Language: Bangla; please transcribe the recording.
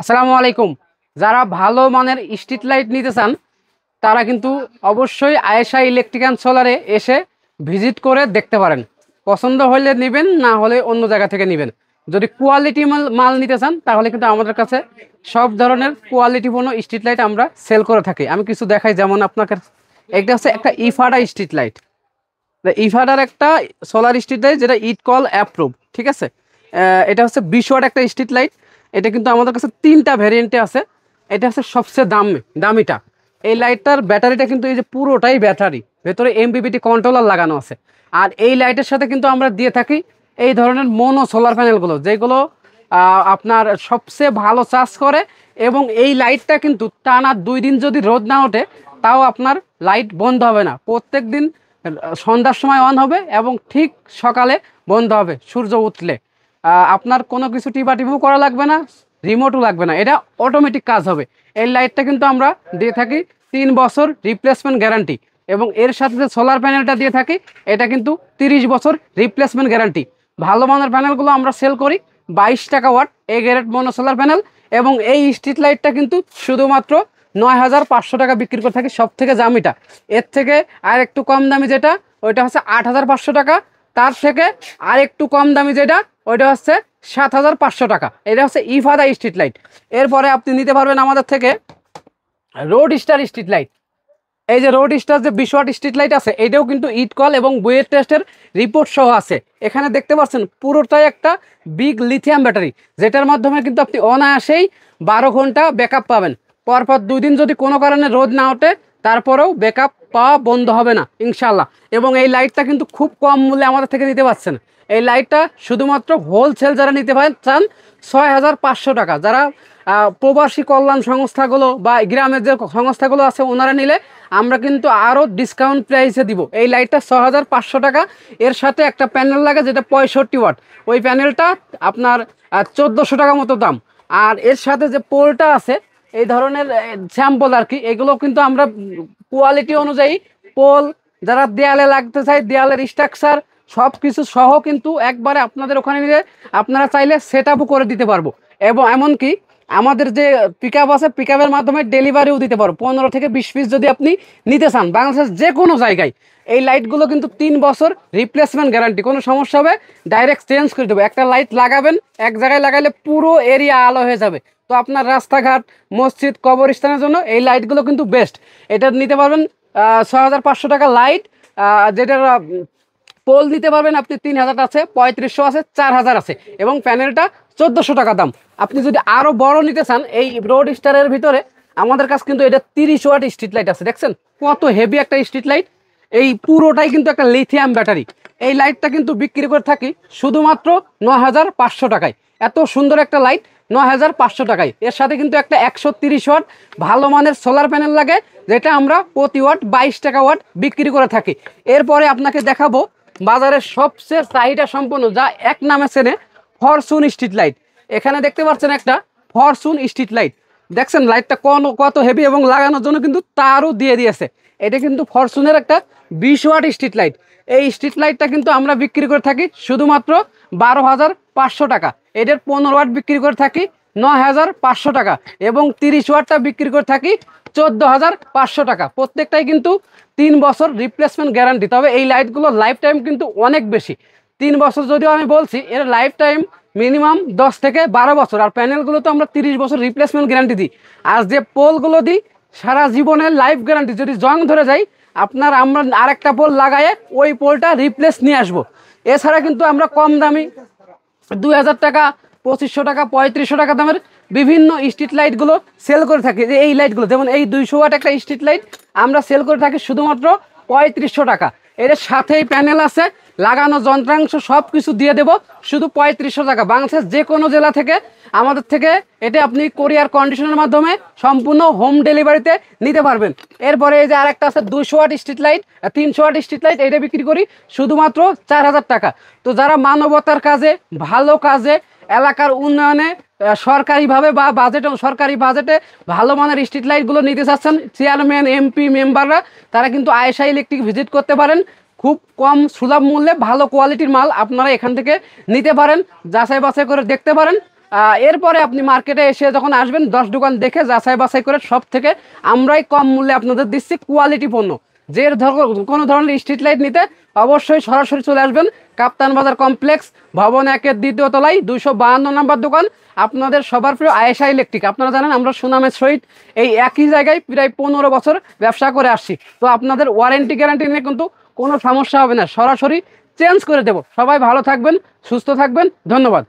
আসসালামু আলাইকুম। যারা ভালো মানের স্ট্রিট লাইট নিতে চান তারা কিন্তু অবশ্যই আয়েশা ইলেকট্রিক অ্যান্ড সোলারে এসে ভিজিট করে দেখতে পারেন। পছন্দ হলে নেবেন, না হলে অন্য জায়গা থেকে নেবেন। যদি কোয়ালিটি মাল নিতে চান তাহলে কিন্তু আমাদের কাছে সব ধরনের কোয়ালিটিপূর্ণ স্ট্রিট লাইট আমরা সেল করে থাকি। আমি কিছু দেখাই, যেমন আপনাকে এটা হচ্ছে একটা ইফাডা স্ট্রিট লাইট। ইফাডার একটা সোলার স্ট্রিট লাইট, যেটা ইট কল অ্যাপ্রুভ, ঠিক আছে। এটা হচ্ছে 20 ওয়াট একটা স্ট্রিট লাইট। এটা কিন্তু আমাদের কাছে 3টা ভ্যারিয়েন্টে আছে। এটা হচ্ছে সবচেয়ে দামিটা। এই লাইটটার ব্যাটারিটা কিন্তু এই যে পুরোটাই ব্যাটারি, ভেতরে এমপিপিটি কন্ট্রোলার লাগানো আছে। আর এই লাইটের সাথে কিন্তু আমরা দিয়ে থাকি এই ধরনের মোনো সোলার প্যানেলগুলো, যেগুলো আপনার সবচেয়ে ভালো চার্জ করে। এবং এই লাইটটা কিন্তু টানা 2 দিন যদি রোদ না ওঠে তাও আপনার লাইট বন্ধ হবে না। প্রত্যেক দিন সন্ধ্যার সময় অন হবে এবং ঠিক সকালে বন্ধ হবে সূর্য উঠলে। আপনার কোনো কিছু টিপাটিপিও করা লাগবে না, রিমোটও লাগবে না, এটা অটোমেটিক কাজ হবে। এই লাইটটা কিন্তু আমরা দিয়ে থাকি 3 বছর রিপ্লেসমেন্ট গ্যারান্টি, এবং এর সাথে যে সোলার প্যানেলটা দিয়ে থাকি এটা কিন্তু 30 বছর রিপ্লেসমেন্ট গ্যারান্টি। ভালো মানের প্যানেলগুলো আমরা সেল করি 22 টাকা watt A grade mono solar panel. এবং এই স্ট্রিট লাইটটা কিন্তু শুধুমাত্র 9,500 টাকা বিক্রি করে থাকি, সব থেকে দামিটা। এর থেকে আর একটু কম দামি যেটা, ওইটা হচ্ছে 8,500 টাকা। তার থেকে আর একটু কম দামি যেটা, ওইটা হচ্ছে 7,500 টাকা। এটা হচ্ছে ইফাদা স্ট্রিট লাইট। এরপরে আপনি নিতে পারবেন আমাদের থেকে রোড স্টার স্ট্রিট লাইট। এই যে রোড স্টার যে 20 ওয়াট স্ট্রিট লাইট আছে, এটাও কিন্তু ইট কল এবং বুয়েট টেস্টের রিপোর্ট সহ আছে। এখানে দেখতে পাচ্ছেন পুরোটাই একটা বিগ লিথিয়াম ব্যাটারি, যেটার মাধ্যমে কিন্তু আপনি অনায়াসেই 12 ঘন্টা ব্যাকআপ পাবেন। পরপর 2 দিন যদি কোনো কারণে রোদ না ওঠে তারপরেও ব্যাকআপ পাওয়া বন্ধ হবে না ইনশাল্লাহ। এবং এই লাইটটা কিন্তু খুব কম মূল্যে আমাদের থেকে নিতে পারছেন। এই লাইটটা শুধুমাত্র হোলসেল যারা নিতে চান 6,500 টাকা। যারা প্রবাসী কল্যাণ সংস্থাগুলো বা গ্রামের যে সংস্থাগুলো আছে ওনারা নিলে আমরা কিন্তু আরও ডিসকাউন্ট প্রাইসে দিব। এই লাইটটা 6,500 টাকা। এর সাথে একটা প্যানেল লাগে যেটা 65 ওয়াট, ওই প্যানেলটা আপনার 1,400 টাকা মতো দাম। আর এর সাথে যে পোলটা আছে এই ধরনের স্যাম্পল আর কি, এগুলো কিন্তু আমরা কোয়ালিটি অনুযায়ী পোল, যারা দেয়ালে লাগতে চাই দেয়ালের স্ট্রাকচার সব কিছু সহ কিন্তু একবারে আপনাদের ওখানে নিয়ে আপনারা চাইলে সেট আপও করে দিতে পারবো। এবং এমনকি আমাদের যে পিক আপ আছে, পিক আপের মাধ্যমে ডেলিভারিও দিতে পারবো। 15 থেকে 20 পিস যদি আপনি নিতে চান বাংলাদেশের যে কোনো জায়গায়। এই লাইটগুলো কিন্তু 3 বছর রিপ্লেসমেন্ট গ্যারান্টি, কোনো সমস্যা হবে ডাইরেক্ট চেঞ্জ করে দেবো। একটা লাইট লাগাবেন, এক জায়গায় লাগাইলে পুরো এরিয়া আলো হয়ে যাবে। তো আপনার রাস্তাঘাট, মসজিদ, কবরস্থানের জন্য এই লাইটগুলো কিন্তু বেস্ট। এটা নিতে পারবেন 6,500 টাকা লাইট। যেটার পোল দিতে পারবেন আপনি 3,000 আছে, 3500 আছে, 4,000 আছে, এবং প্যানেলটা 1,400 টাকা দাম। আপনি যদি আরও বড় নিতে চান এই রোড স্টারের ভিতরে আমাদের কাছে কিন্তু এটা 30 ওয়াট স্ট্রিট লাইট আছে। দেখছেন কত হেভি একটা স্ট্রিট লাইট। এই পুরোটাই কিন্তু একটা লিথিয়াম ব্যাটারি। এই লাইটটা কিন্তু বিক্রি করে থাকি শুধুমাত্র 9,500 টাকায়। এত সুন্দর একটা লাইট 9,500 টাকায়। এর সাথে কিন্তু একটা 130 ওয়াট ভালো মানের সোলার প্যানেল লাগে, যেটা আমরা প্রতি ওয়াট 22 টাকা ওয়াট বিক্রি করে থাকি। এরপরে আপনাকে দেখাবো বাজারের সবচেয়ে চাহিদা সম্পন্ন, যা এক নামে চেনে, ফরচুন স্ট্রিট লাইট। এখানে দেখতে পাচ্ছেন একটা ফরচুন স্ট্রিট লাইট। দেখছেন লাইটটা কত হেভি, এবং লাগানোর জন্য কিন্তু তারও দিয়ে দিয়েছে। এটা কিন্তু ফরচুনের একটা 20 ওয়াট স্ট্রিট লাইট। এই স্ট্রিট লাইটটা কিন্তু আমরা বিক্রি করে থাকি শুধুমাত্র 12,500 টাকা। এদের 15 ওয়াট বিক্রি করে থাকি 9,500 টাকা, এবং 30 ওয়াটটা বিক্রি করে থাকি 14,500 টাকা। প্রত্যেকটাই কিন্তু 3 বছর রিপ্লেসমেন্ট গ্যারান্টি। তবে এই লাইটগুলোর লাইফ টাইম কিন্তু অনেক বেশি। 3 বছর যদিও আমি বলছি, এর লাইফ টাইম মিনিমাম 10 থেকে 12 বছর। আর প্যানেলগুলো তো আমরা 30 বছর রিপ্লেসমেন্ট গ্যারান্টি দিই। আর যে পোলগুলো দিই সারা জীবনের লাইফ গ্যারান্টি। যদি জং ধরে যায় আমরা আরেকটা পোল লাগায়ে ওই পোলটা রিপ্লেস নিয়ে আসবো। এছাড়া কিন্তু আমরা কম দামি 2,000 টাকা, 2,500 টাকা, 3,500 টাকা দামের বিভিন্ন স্ট্রিট লাইটগুলো সেল করে থাকি। যে এই লাইটগুলো, যেমন এই 200 ওয়াট একটা স্ট্রিট লাইট আমরা সেল করে থাকি শুধুমাত্র 3,500 টাকা। এর সাথেই প্যানেল আছে, লাগানো যন্ত্রাংশ সব কিছু দিয়ে দেব শুধু 3,500 টাকা। বাংলাদেশের যে কোনো জেলা থেকে আমাদের থেকে এটা আপনি কোরিয়ার কন্ডিশনের মাধ্যমে সম্পূর্ণ হোম ডেলিভারিতে নিতে পারবেন। এরপরে এই যে আরেকটা আছে 200 watt street light, 300 watt street light, এটা বিক্রি করি শুধুমাত্র 4,000 টাকা। তো যারা মানবতার কাজে, ভালো কাজে, এলাকার উন্নয়নে সরকারিভাবে বা সরকারি বাজেটে ভালো মানের স্ট্রিট লাইটগুলো নিতে চাচ্ছেন, চেয়ারম্যান, এমপি, মেম্বাররা, তারা কিন্তু আয়েশা ইলেকট্রিক ভিজিট করতে পারেন। খুব কম সুলভ মূল্যে ভালো কোয়ালিটির মাল আপনারা এখান থেকে নিতে পারেন, যাচাই বাছাই করে দেখতে পারেন। এরপরে আপনি মার্কেটে এসে যখন আসবেন 10 দোকান দেখে যাচাই বাছাই করে সব থেকে আমরাই কম মূল্যে আপনাদের দিচ্ছি কোয়ালিটি পণ্য। যে কোনো ধরনের স্ট্রিট লাইট নিতে অবশ্যই সরাসরি চলে আসবেন কাপ্তান বাজার কমপ্লেক্স ভবন 1-এর 2য় তলায় 252 নম্বর দোকান, আপনাদের সবার প্রিয় আয়েশা ইলেকট্রিক। আপনারা জানেন আমরা সুনামের সহিত এই একই জায়গায় প্রায় 15 বছর ব্যবসা করে আসছি। তো আপনাদের ওয়ারেন্টি গ্যারান্টি নিয়ে কিন্তু কোনো সমস্যা হবে না, সরাসরি চেঞ্জ করে দেব। সবাই ভালো থাকবেন, সুস্থ থাকবেন, ধন্যবাদ।